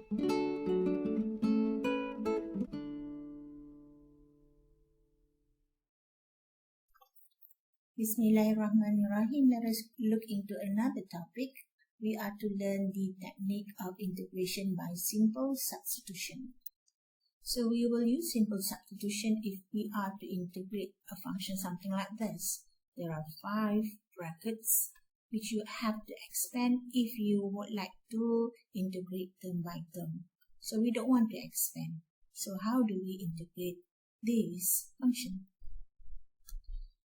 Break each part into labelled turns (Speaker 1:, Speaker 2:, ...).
Speaker 1: Bismillahirrahmanirrahim. Let us look into another topic. We are to learn the technique of integration by simple substitution. So we will use simple substitution if we are to integrate a function something like this. There are 5 brackets which you have to expand if you would like to integrate term by term. So we don't want to expand. So how do we integrate this function?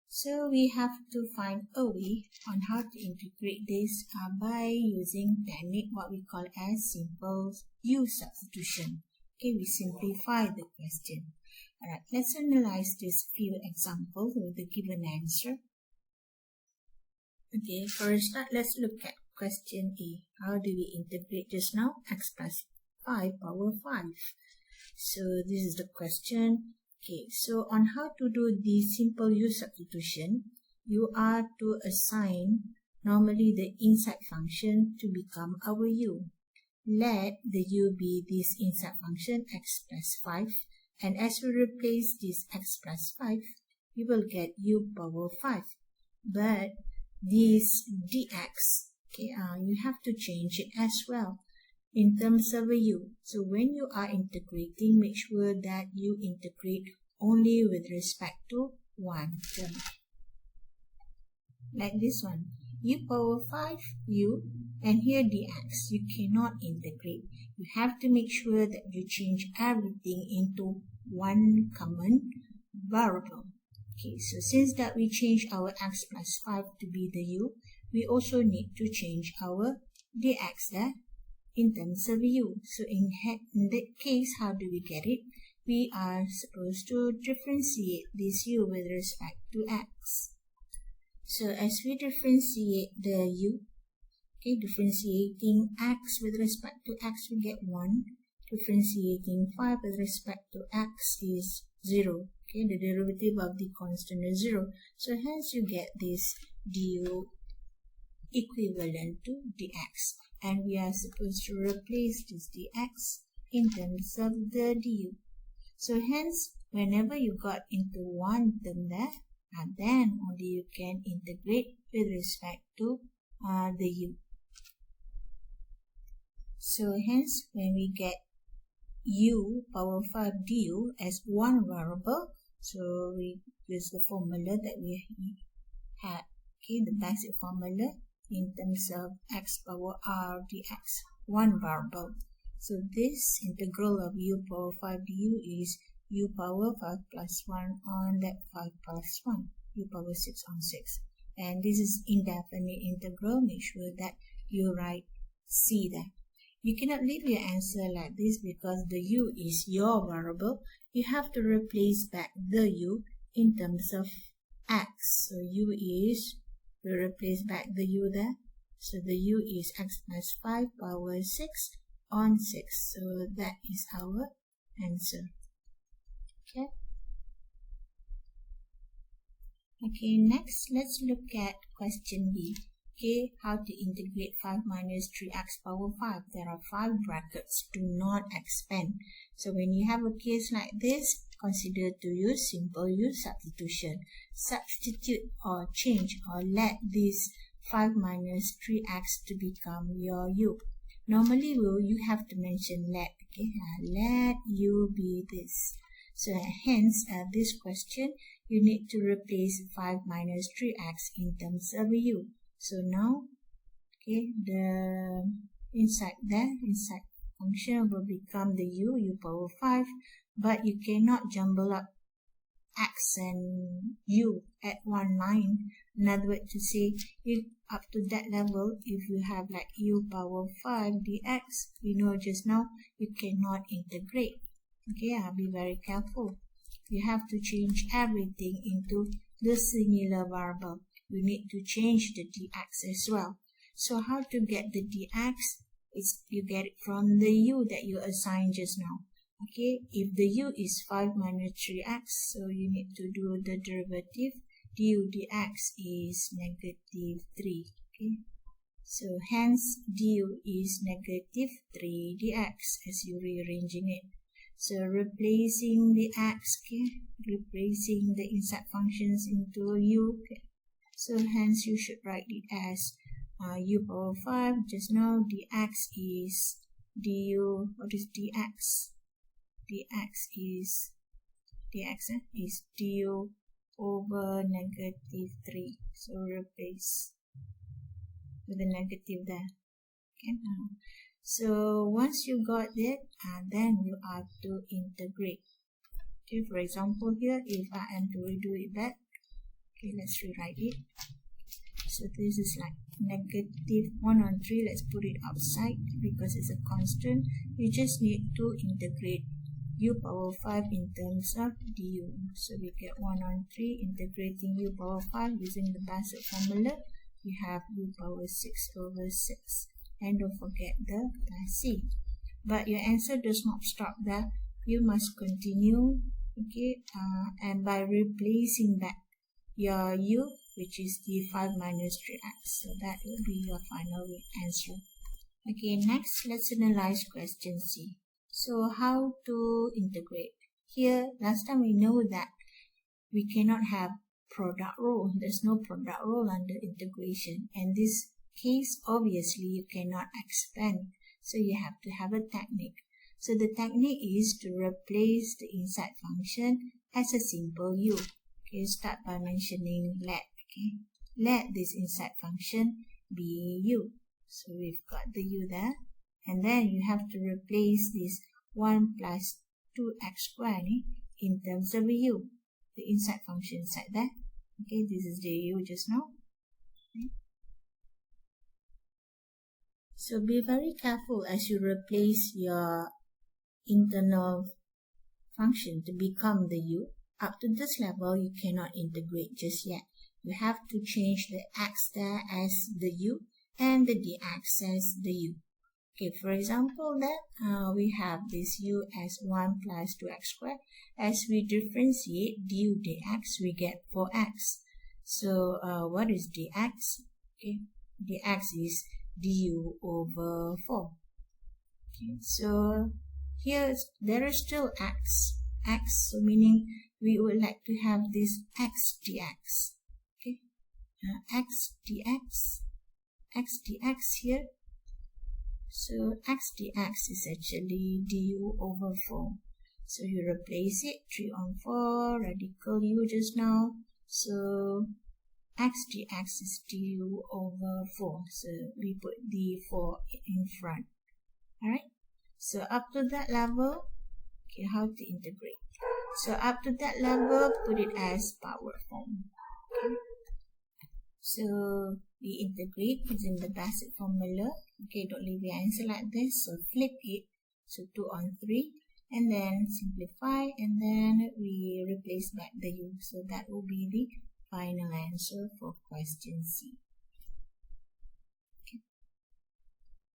Speaker 1: So we have to find a way on how to integrate this by using technique what we call as simple U substitution. Okay, we simplify the question. Alright, let's analyze this few examples with the given answer. Okay, first let's look at question A. How do we integrate just now? X plus 5 power 5. So this is the question. Okay, so on how to do the simple U substitution, you are to assign normally the inside function to become our U. Let the U be this inside function x plus 5, and as we replace this x plus 5, we will get U power 5. But this dx, okay, you have to change it as well in terms of a U. So when you are integrating, make sure that you integrate only with respect to one term. Like this one, U power 5, U, and here dx. You cannot integrate. You have to make sure that you change everything into one common variable. Okay, so since that we change our x plus 5 to be the U, we also need to change our dx there in terms of U. So in that case, how do we get it? We are supposed to differentiate this U with respect to x. So as we differentiate the U, okay, differentiating x with respect to x, we get 1. Differentiating 5 with respect to x is 0. Okay, the derivative of the constant is 0. So hence you get this du equivalent to dx. And we are supposed to replace this dx in terms of the du. So hence, whenever you got into one term there, then only you can integrate with respect to the u. So hence, when we get u power 5 du as one variable, so we use the formula that we had, okay, the basic formula in terms of x power r dx, one variable. So this integral of u power 5 du is u power 5 plus 1 on that 5 plus 1, u power 6 on 6. And this is indefinite integral. Make sure that you write C there. You cannot leave your answer like this because the u is your variable. You have to replace back the u in terms of x. So u is, we replace back the u there. So the u is x plus 5 power 6 on 6. So that is our answer. Okay. Okay, next let's look at question B. Okay, how to integrate 5 minus 3x power 5. There are 5 brackets. Do not expand. So when you have a case like this, consider to use simple U substitution. Substitute or change or let this 5 minus 3x to become your U. Normally, you have to mention let. Okay, let U be this. So hence, this question, you need to replace 5 minus 3x in terms of U. So now, okay, the inside function will become the u power 5, but you cannot jumble up x and u at one line. Another way to say, if up to that level, if you have like u power 5 dx, you know just now, you cannot integrate. Okay, be very careful. You have to change everything into the singular variable. You need to change the dx as well. So how to get the dx? Is you get it from the u that you assigned just now. Okay, if the u is 5 minus 3x, so you need to do the derivative. Du dx is negative 3. Okay, So hence du is negative 3 dx as you're rearranging it. So replacing the x, okay, replacing the inside functions into u. Okay. So hence you should write it as u power 5. Just now dx is du. What is dx? Dx is du over negative 3. So replace with the negative there. Okay. So once you got it, then you have to integrate. Okay, for example here, if I am to redo it back, okay, let's rewrite it. So this is like negative 1 on 3. Let's put it outside because it's a constant. You just need to integrate u power 5 in terms of du. So we get 1 on 3 integrating u power 5 using the basic formula. We have u power 6 over 6. And don't forget the c. But your answer does not stop there. You must continue, okay, and by replacing that your u, which is the 5 minus 3x. So that will be your final answer. Okay, next let's analyze question C. So how to integrate? Here, last time we know that we cannot have product rule. There's no product rule under integration. And this case, obviously, you cannot expand. So you have to have a technique. So the technique is to replace the inside function as a simple u. Okay, start by mentioning let. Okay, let this inside function be u. So we've got the u there. And then you have to replace this 1 plus 2x squared in terms of a u. The inside function inside there. Okay, this is the u just now. Okay. So be very careful as you replace your internal function to become the u. Up to this level, you cannot integrate just yet. You have to change the x there as the u and the dx as the u. Okay, for example, that we have this u as 1 plus 2x squared. As we differentiate du dx, we get 4x. So what is dx? Okay, dx is du over 4. Okay, so here there is still x, so meaning we would like to have this x dx. Okay, x dx here. So x dx is actually du over 4. So you replace it, 3 on 4, radical u just now. So x dx is du over 4. So we put the 4 in front. Alright. So up to that level, okay, how to integrate. So up to that level, put it as power form. Okay. So we integrate using the basic formula. Okay, don't leave your answer like this. So flip it. So 2 on 3. And then simplify. And then we replace back the u. So that will be the final answer for question C.